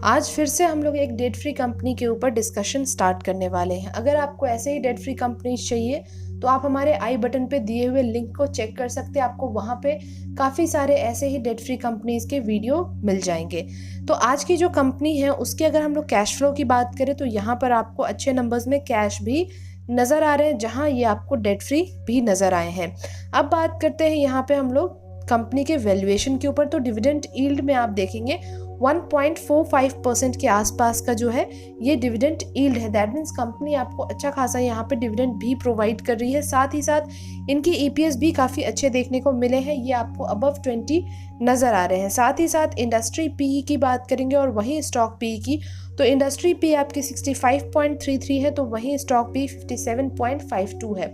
आज फिर से हम लोग एक डेट फ्री कंपनी के ऊपर डिस्कशन स्टार्ट करने वाले हैं। अगर आपको ऐसे ही डेट फ्री कंपनीज चाहिए तो आप हमारे आई बटन पे दिए हुए लिंक को चेक कर सकते हैं। आपको वहाँ पे काफ़ी सारे ऐसे ही डेट फ्री कंपनीज के वीडियो मिल जाएंगे। तो आज की जो कंपनी है उसके अगर हम लोग कैश फ्लो की बात करें तो यहाँ पर आपको अच्छे नंबर्स में कैश भी नज़र आ रहे हैं, जहाँ ये आपको डेट फ्री भी नज़र आए हैं। अब बात करते हैं यहाँ पे हम लोग कंपनी के वैल्यूएशन के ऊपर। तो डिविडेंड यील्ड में आप देखेंगे 1.45% के आसपास का जो है ये डिविडेंड यील्ड है। दैट मीन्स कंपनी आपको अच्छा खासा यहाँ पे डिविडेंड भी प्रोवाइड कर रही है। साथ ही साथ इनकी ईपीएस भी काफ़ी अच्छे देखने को मिले हैं, ये आपको अबव 20 नज़र आ रहे हैं। साथ ही साथ इंडस्ट्री पीई की बात करेंगे और वहीं स्टॉक पीई की, तो इंडस्ट्री पी आपकी 65.33 है, तो वहीं स्टॉक पी 57.52 है।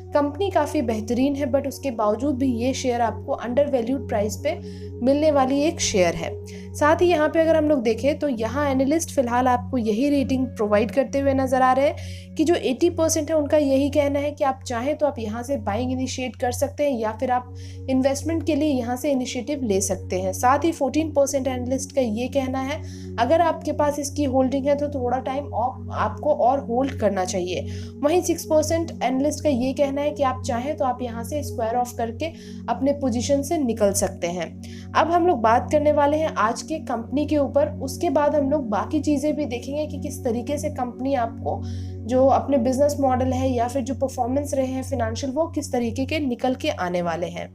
कंपनी काफ़ी बेहतरीन है, बट उसके बावजूद भी ये शेयर आपको अंडर वैल्यूड प्राइस पे मिलने वाली एक शेयर है। साथ ही यहाँ पे अगर हम लोग देखें तो यहाँ एनालिस्ट फिलहाल आपको यही रेटिंग प्रोवाइड करते हुए नजर आ रहे हैं कि जो 80% है उनका यही कहना है कि आप चाहें तो आप यहाँ से बाइंग इनिशिएट कर सकते हैं या फिर आप इन्वेस्टमेंट के लिए यहाँ से इनिशिएटिव ले सकते हैं। साथ ही 14% एनालिस्ट का ये कहना है अगर आपके पास इसकी होल्डिंग है तो थोड़ा टाइम आपको और होल्ड करना चाहिए। वहीं 6% एनालिस्ट का ये कहना है कि आप चाहें तो आप यहाँ से स्क्वायर ऑफ करके अपने पोजीशन से निकल सकते हैं। अब हम लोग बात करने वाले हैं आज के कंपनी के ऊपर, उसके बाद हम लोग बाकी चीज़ें भी देखेंगे कि किस तरीके से कंपनी आपको जो अपने बिजनेस मॉडल है या फिर जो परफॉर्मेंस रहे हैं फिनेंशियल, वो किस तरीके के निकल के आने वाले हैं।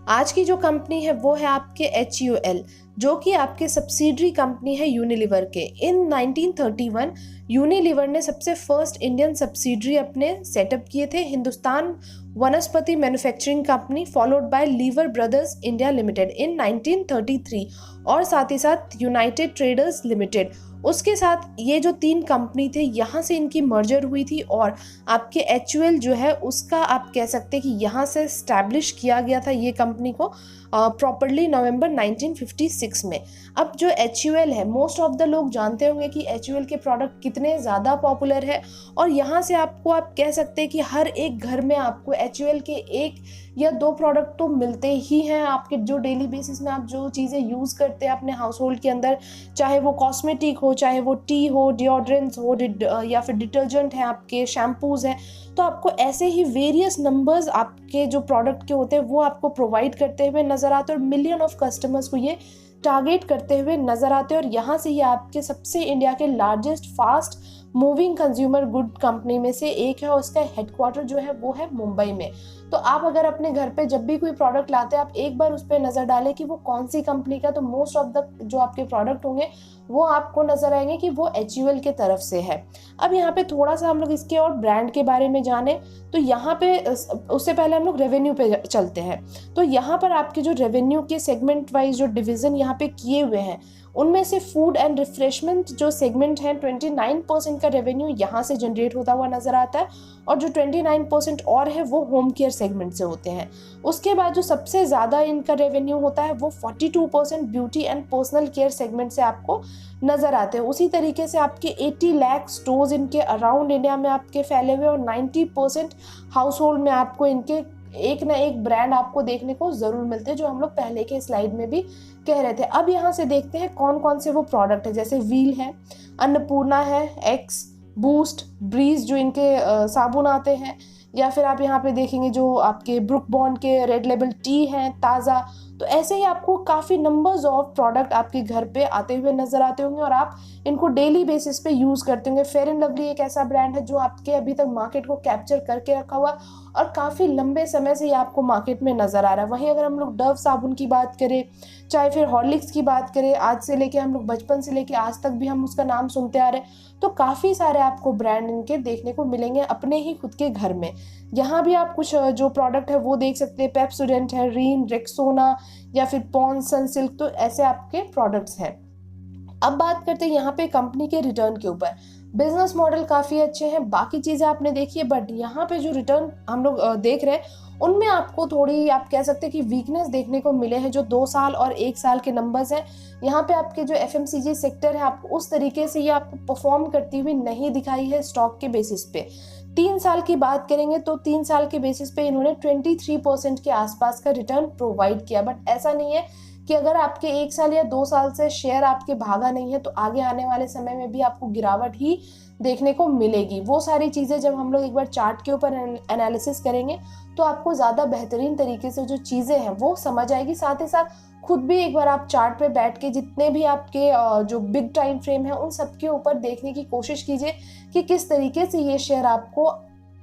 आज की जो कंपनी है वो है आपके HUL, जो कि आपके सब्सिडरी कंपनी है यूनिलीवर के। इन 1931 यूनिलीवर ने सबसे फर्स्ट इंडियन सब्सिडरी अपने सेटअप किए थे, Hindustan Vanaspati manufacturing company, followed by Lever Brothers India Limited in 1933, और साथ ही साथ यूनाइटेड ट्रेडर्स लिमिटेड। उसके साथ ये जो 3 कंपनी थे यहाँ से इनकी मर्जर हुई थी और आपके HUL जो है उसका आप कह सकते हैं कि यहाँ से स्टैब्लिश किया गया था ये कंपनी को प्रॉपरली नवंबर 1956 में। अब जो HUL है, मोस्ट ऑफ द लोग जानते होंगे कि HUL के प्रोडक्ट कितने ज़्यादा पॉपुलर है, और यहाँ से आपको आप कह सकते हैं कि हर एक घर में आपको HUL के 1 या 2 प्रोडक्ट तो मिलते ही हैं। आपके जो डेली बेसिस में आप जो चीज़ें यूज़ करते हैं अपने हाउस होल्ड के अंदर, चाहे वो कॉस्मेटिक हो, चाहे वो टी हो, डिओड्रेंट्स हो, या फिर डिटर्जेंट है, आपके शैम्पूज हैं, तो आपको ऐसे ही वेरियस नंबर्स आपके जो प्रोडक्ट के होते हैं वो आपको प्रोवाइड करते हुए नजर आते हैं, और मिलियन ऑफ कस्टमर्स को ये टारगेट करते हुए नजर आते हैं। और यहाँ से ये आपके सबसे इंडिया के largest fast moving consumer good company में से एक है, और उसका हेडक्वार्टर जो है वो है मुंबई में। तो आप अगर अपने घर पे जब भी कोई प्रोडक्ट लाते हैं आप एक बार उस पर नज़र डालें कि वो कौन सी कंपनी का, तो मोस्ट ऑफ द जो आपके प्रोडक्ट होंगे वो आपको नजर आएंगे कि वो HUL के तरफ से है। अब यहाँ पे थोड़ा सा हम लोग इसके और ब्रांड के बारे में जाने, तो यहाँ पे उससे पहले हम लोग रेवेन्यू पे चलते हैं। तो यहाँ पर आपके जो रेवेन्यू के सेगमेंट वाइज जो डिवीजन यहाँ पे किए हुए हैं, उनमें से फूड एंड रिफ्रेशमेंट जो सेगमेंट है 29% का रेवेन्यू यहाँ से जनरेट होता हुआ नजर आता है, और जो 29% और है वो होम केयर सेगमेंट से होते हैं। उसके बाद जो सबसे ज़्यादा इनका रेवेन्यू होता है वो 42% beauty and personal care segment से आपको नज़र आते हैं। उसी तरीके से आपके 80 लाख स्टोर्स इनके अराउंड इंडिया में आपके फैले हुए, और 90% हाउस होल्ड में आपको इनके एक ना एक ब्रांड आपको देखने को ज़रूर मिलते हैं, जो हम लोग पहले के स्लाइड में भी कह रहे थे। अब यहाँ से देखते हैं कौन कौन से वो प्रोडक्ट है, जैसे व्हील है, अन्नपूर्णा है, एक्स, बूस्ट, ब्रीज जो इनके साबुन आते हैं, या फिर आप यहाँ पे देखेंगे जो आपके ब्रुक बॉन्ड के रेड लेबल टी हैं, ताज़ा। तो ऐसे ही आपको काफ़ी नंबर्स ऑफ प्रोडक्ट आपके घर पे आते हुए नजर आते होंगे और आप इनको डेली बेसिस पे यूज़ करते होंगे। फेयर एंड लवली एक ऐसा ब्रांड है जो आपके अभी तक मार्केट को कैप्चर करके रखा हुआ, और काफ़ी लंबे समय से ये आपको मार्केट में नज़र आ रहा है। वहीं अगर हम लोग डव साबुन की बात करें, चाहे फिर हॉर्लिक्स की बात करें, आज से लेके हम लोग बचपन से लेके आज तक भी हम उसका नाम सुनते आ रहे हैं, तो काफ़ी सारे आपको ब्रांड इनके देखने को मिलेंगे अपने ही खुद के घर में। यहाँ भी आप कुछ जो प्रोडक्ट है वो देख सकते हैं, पेप्सोडेंट है, रीन, रेक्सोना, या फिर पॉन्स, सनसिल्क, तो ऐसे आपके प्रोडक्ट्स हैं। अब बात करते हैं यहाँ पे कंपनी के रिटर्न के ऊपर। बिजनेस मॉडल काफ़ी अच्छे हैं, बाकी चीज़ें आपने देखी है, बट यहाँ पे जो रिटर्न हम लोग देख रहे हैं उनमें आपको थोड़ी आप कह सकते हैं कि वीकनेस देखने को मिले हैं। जो 2 साल और 1 साल के नंबर्स हैं, यहाँ पे आपके जो FMCG सेक्टर है आपको उस तरीके से ये आपको परफॉर्म करती हुई नहीं दिखाई है स्टॉक के बेसिस पे। 3 साल की बात करेंगे तो 3 साल के बेसिस पे इन्होंने 23% के आसपास का रिटर्न प्रोवाइड किया, बट ऐसा नहीं है कि अगर आपके 1 साल या 2 साल से शेयर आपके भागा नहीं है तो आगे आने वाले समय में भी आपको गिरावट ही देखने को मिलेगी। वो सारी चीज़ें जब हम लोग एक बार चार्ट के ऊपर एनालिसिस करेंगे तो आपको ज़्यादा बेहतरीन तरीके से जो चीज़ें हैं वो समझ आएगी। साथ ही साथ खुद भी एक बार आप चार्ट पे बैठ के जितने भी आपके जो बिग टाइम फ्रेम है उन सब के ऊपर देखने की कोशिश कीजिए कि किस तरीके से ये शेयर आपको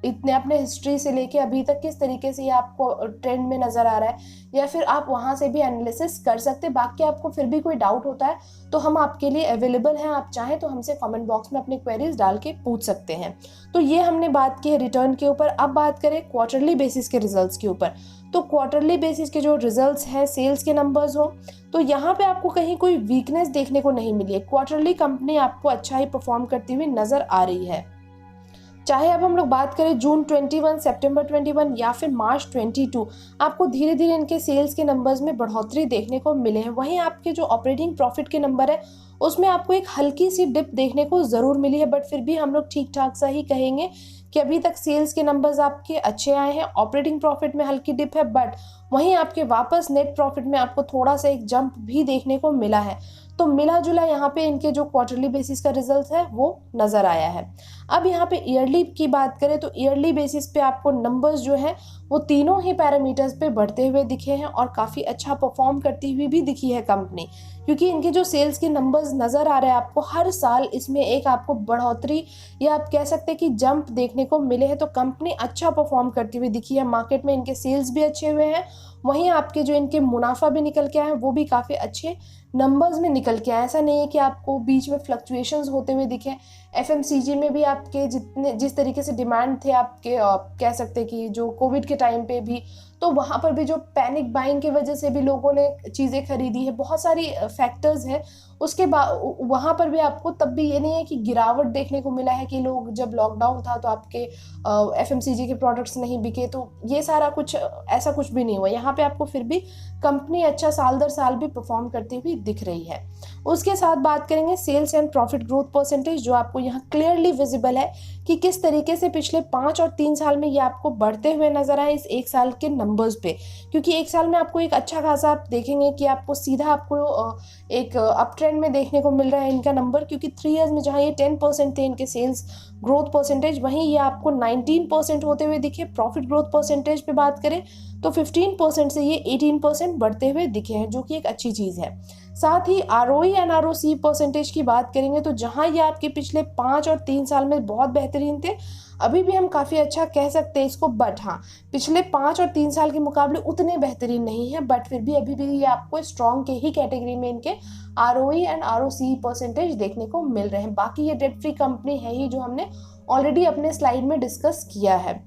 इतने अपने हिस्ट्री से लेके अभी तक किस तरीके से ये आपको ट्रेंड में नज़र आ रहा है, या फिर आप वहाँ से भी एनालिसिस कर सकते हैं। बाकी आपको फिर भी कोई डाउट होता है तो हम आपके लिए अवेलेबल हैं, आप चाहें तो हमसे कमेंट बॉक्स में अपनी क्वेरीज डाल के पूछ सकते हैं। तो ये हमने बात की है रिटर्न के ऊपर। अब बात करें क्वार्टरली बेसिस के रिजल्ट्स के ऊपर। तो क्वार्टरली बेसिस के जो रिजल्ट्स हैं, सेल्स के नंबर्स हो, तो यहाँ पे आपको कहीं कोई वीकनेस देखने को नहीं मिली है। क्वार्टरली कंपनी आपको अच्छा ही परफॉर्म करती हुई नजर आ रही है। चाहे अब हम लोग बात करें जून 21, सितंबर 21 या फिर मार्च 22, आपको धीरे धीरे इनके सेल्स के नंबर्स में बढ़ोतरी देखने को मिले हैं। वहीं आपके जो ऑपरेटिंग प्रॉफिट के नंबर है उसमें आपको एक हल्की सी डिप देखने को ज़रूर मिली है, बट फिर भी हम लोग ठीक ठाक सा ही कहेंगे कि अभी तक सेल्स के नंबर्स आपके अच्छे आए हैं। ऑपरेटिंग प्रॉफिट में हल्की डिप है, बट वहीं आपके वापस नेट प्रॉफिट में आपको थोड़ा सा एक जंप भी देखने को मिला है। तो मिला जुला यहाँ पे इनके जो क्वार्टरली बेसिस का रिजल्ट है वो नज़र आया है। अब यहाँ पे ईयरली की बात करें तो ईयरली बेसिस पे आपको नंबर्स जो हैं वो तीनों ही पैरामीटर्स पे बढ़ते हुए दिखे हैं और काफ़ी अच्छा परफॉर्म करती हुई भी दिखी है कंपनी, क्योंकि इनके जो सेल्स के नंबर्स नज़र आ रहे हैं आपको हर साल इसमें एक आपको बढ़ोतरी या आप कह सकते हैं कि जंप देखने को मिले हैं। तो कंपनी अच्छा परफॉर्म करती हुई दिखी है, मार्केट में इनके सेल्स भी अच्छे हुए हैं, वहीं आपके जो इनके मुनाफा भी निकल के आए हैं वो भी काफ़ी अच्छे नंबर्स में निकल के आए। ऐसा नहीं है कि आपको बीच में फ्लक्चुएशंस होते हुए दिखे। एफएमसीजी में भी आपके जिस तरीके से डिमांड थे आपके कह सकते हैं कि जो कोविड के टाइम पे भी, तो वहाँ पर भी जो पैनिक बाइंग की वजह से भी लोगों ने चीज़ें खरीदी है, बहुत सारी फैक्टर्स हैं। उसके बाद वहाँ पर भी आपको तब भी ये नहीं है कि गिरावट देखने को मिला है कि लोग जब लॉकडाउन था तो आपके एफएमसीजी के प्रोडक्ट्स नहीं बिके, तो ये सारा कुछ ऐसा कुछ भी नहीं हुआ। यहाँ पे आपको फिर भी कंपनी अच्छा साल दर साल भी परफॉर्म करती हुई दिख रही है। उसके साथ बात करेंगे sales and profit growth percentage, जो आपको यहाँ क्लियरली विजिबल है कि किस तरीके से पिछले 5 और 3 साल में ये आपको बढ़ते हुए नजर आए इस 1 साल के नंबर्स पे। क्योंकि 1 साल में आपको एक अच्छा खासा आप देखेंगे कि आपको सीधा आपको एक अप ट्रेंड में देखने को मिल रहा है इनका नंबर, क्योंकि 3 ईयर्स में जहाँ ये 10% थे इनके सेल्स ग्रोथ परसेंटेज, वहीं ये आपको 19% होते हुए दिखे। प्रॉफिट ग्रोथ परसेंटेज पे बात करें तो 15% से ये 18% बढ़ते हुए दिखे हैं, जो कि एक अच्छी चीज़ है। साथ ही ROE एंड ROC परसेंटेज की बात करेंगे तो जहां ये आपके पिछले 5 और 3 साल में बहुत बेहतरीन थे, अभी भी हम काफ़ी अच्छा कह सकते हैं इसको, बट हाँ पिछले 5 और 3 साल के मुकाबले उतने बेहतरीन नहीं है, बट फिर भी अभी भी ये आपको स्ट्रॉन्ग के ही कैटेगरी में इनके ROE एंड ROC परसेंटेज देखने को मिल रहे हैं। बाकी ये डेट फ्री कंपनी है ही, जो हमने ऑलरेडी अपने स्लाइड में डिस्कस किया है।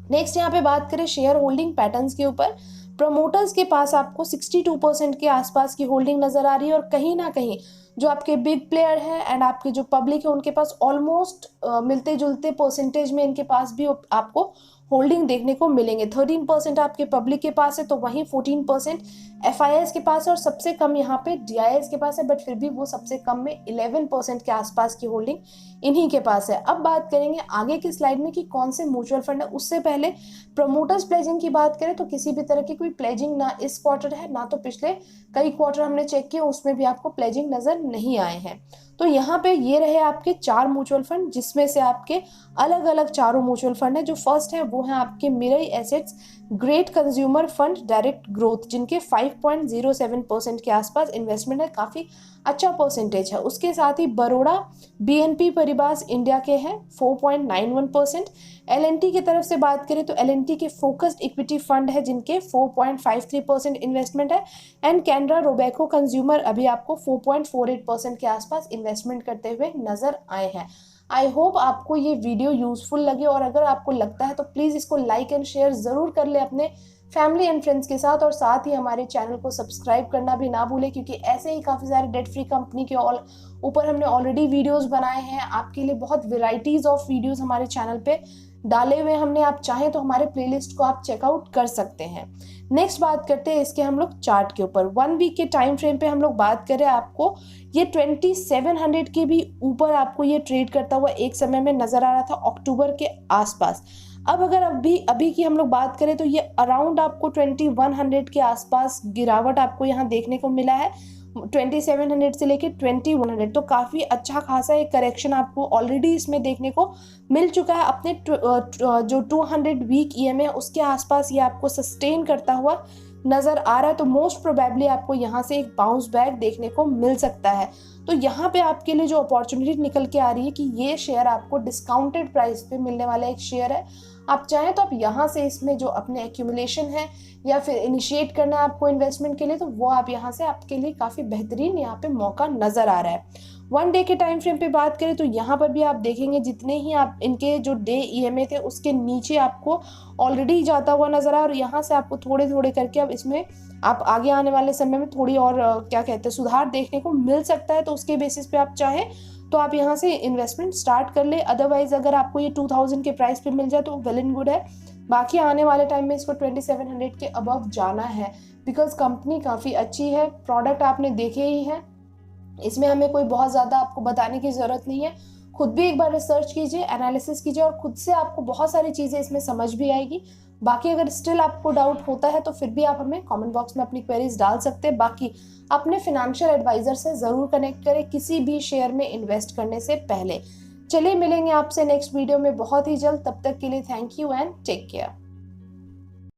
नेक्स्ट यहाँ पे बात करें शेयर होल्डिंग पैटर्न्स के ऊपर। प्रमोटर्स के पास आपको 62% के आसपास की होल्डिंग नजर आ रही है, और कहीं ना कहीं जो आपके बिग प्लेयर हैं एंड आपके जो पब्लिक है उनके पास ऑलमोस्ट मिलते जुलते परसेंटेज में इनके पास भी आपको होल्डिंग देखने को मिलेंगे। 13% आपके पब्लिक के पास है, तो वहीं 14% FIIs के पास है, और सबसे कम यहाँ पे DIIs के पास है, बट फिर भी वो सबसे कम में 11% के आसपास की होल्डिंग इन्हीं के पास है। अब बात करेंगे आगे की स्लाइड में कि कौन से म्यूचुअल फंड है। उससे पहले प्रमोटर्स प्लेजिंग की बात करें तो किसी भी तरह की कोई प्लेजिंग ना इस क्वार्टर है, ना तो पिछले कई क्वार्टर हमने चेक किए उसमें भी आपको प्लेजिंग नजर नहीं आए हैं। तो यहाँ पे ये रहे आपके 4 म्यूचुअल फंड, जिसमें से आपके अलग अलग चारों म्यूचुअल फंड है। जो फर्स्ट है वो है आपके Mirae assets great consumer fund direct growth, जिनके 5.07% के आसपास इन्वेस्टमेंट है, काफ़ी अच्छा परसेंटेज है। उसके साथ ही बरोड़ा BNP परिबास इंडिया के हैं 4.91%। LNT की तरफ से बात करें तो LNT के फोकस्ड इक्विटी फंड है जिनके 4.53% इन्वेस्टमेंट है, एंड कैनरा रोबेको कंज्यूमर अभी आपको 4.48% के आसपास इन्वेस्टमेंट करते हुए नजर आए हैं। आई होप आपको ये वीडियो यूजफुल लगे, और अगर आपको लगता है तो प्लीज़ इसको लाइक एंड शेयर ज़रूर कर ले अपने फैमिली एंड फ्रेंड्स के साथ, और साथ ही हमारे चैनल को सब्सक्राइब करना भी ना भूलें, क्योंकि ऐसे ही काफ़ी सारे डेट फ्री कंपनी के ऊपर हमने ऑलरेडी वीडियोस बनाए हैं। आपके लिए बहुत वेराइटीज़ ऑफ वीडियोस हमारे चैनल पे डाले हुए हमने, आप चाहें तो हमारे प्लेलिस्ट को आप चेकआउट कर सकते हैं। नेक्स्ट बात करते हैं इसके हम लोग चार्ट के ऊपर। 1 वीक के टाइम फ्रेम पे हम लोग बात करें, आपको ये 2700 के भी ऊपर आपको ये ट्रेड करता हुआ एक समय में नजर आ रहा था अक्टूबर के आसपास। अब अगर अभी की हम लोग बात करें तो ये अराउंड आपको 2100 के आसपास गिरावट आपको यहाँ देखने को मिला है, 2700 से लेके 2100, तो काफ़ी अच्छा खासा एक करेक्शन आपको ऑलरेडी इसमें देखने को मिल चुका है। अपने जो 200 वीक EMA है उसके आसपास ये आपको सस्टेन करता हुआ नज़र आ रहा है, तो मोस्ट प्रोबेबली आपको यहाँ से एक बाउंस बैक देखने को मिल सकता है। तो यहाँ पे आपके लिए जो अपॉर्चुनिटी निकल के आ रही है कि ये शेयर आपको डिस्काउंटेड प्राइस पे मिलने वाला एक शेयर है। आप चाहें तो आप यहाँ से इसमें जो अपने एक्यूमुलेशन है या फिर इनिशिएट करना है आपको इन्वेस्टमेंट के लिए, तो वो आप यहाँ से आपके लिए काफ़ी बेहतरीन यहाँ पे मौका नज़र आ रहा है। 1 डे के टाइम फ्रेम पे बात करें तो यहाँ पर भी आप देखेंगे जितने ही आप इनके जो डे EMA थे उसके नीचे आपको ऑलरेडी जाता हुआ नज़र आया, और यहाँ से आपको थोड़े थोड़े करके अब इसमें आप आगे आने वाले समय में थोड़ी और क्या कहते हैं सुधार देखने को मिल सकता है। तो उसके बेसिस पे आप चाहें तो आप यहाँ से इन्वेस्टमेंट स्टार्ट कर ले। अदरवाइज अगर आपको ये 2000 के प्राइस पे मिल जाए तो वेल एंड गुड है। बाकी आने वाले टाइम में इसको 2700 के अबव जाना है, बिकॉज कंपनी काफ़ी अच्छी है, प्रोडक्ट आपने देखे ही है, इसमें हमें कोई बहुत ज़्यादा आपको बताने की ज़रूरत नहीं है। खुद भी एक बार रिसर्च कीजिए, एनालिसिस कीजिए, और खुद से आपको बहुत सारी चीज़ें इसमें समझ भी आएगी। बाकी अगर स्टिल आपको डाउट होता है तो फिर भी आप हमें कमेंट बॉक्स में अपनी क्वेरीज डाल सकते हैं। बाकी अपने फिनेंशियल एडवाइजर से ज़रूर कनेक्ट करें किसी भी शेयर में इन्वेस्ट करने से पहले। चलिए मिलेंगे आपसे नेक्स्ट वीडियो में बहुत ही जल्द, तब तक के लिए thank you and take care.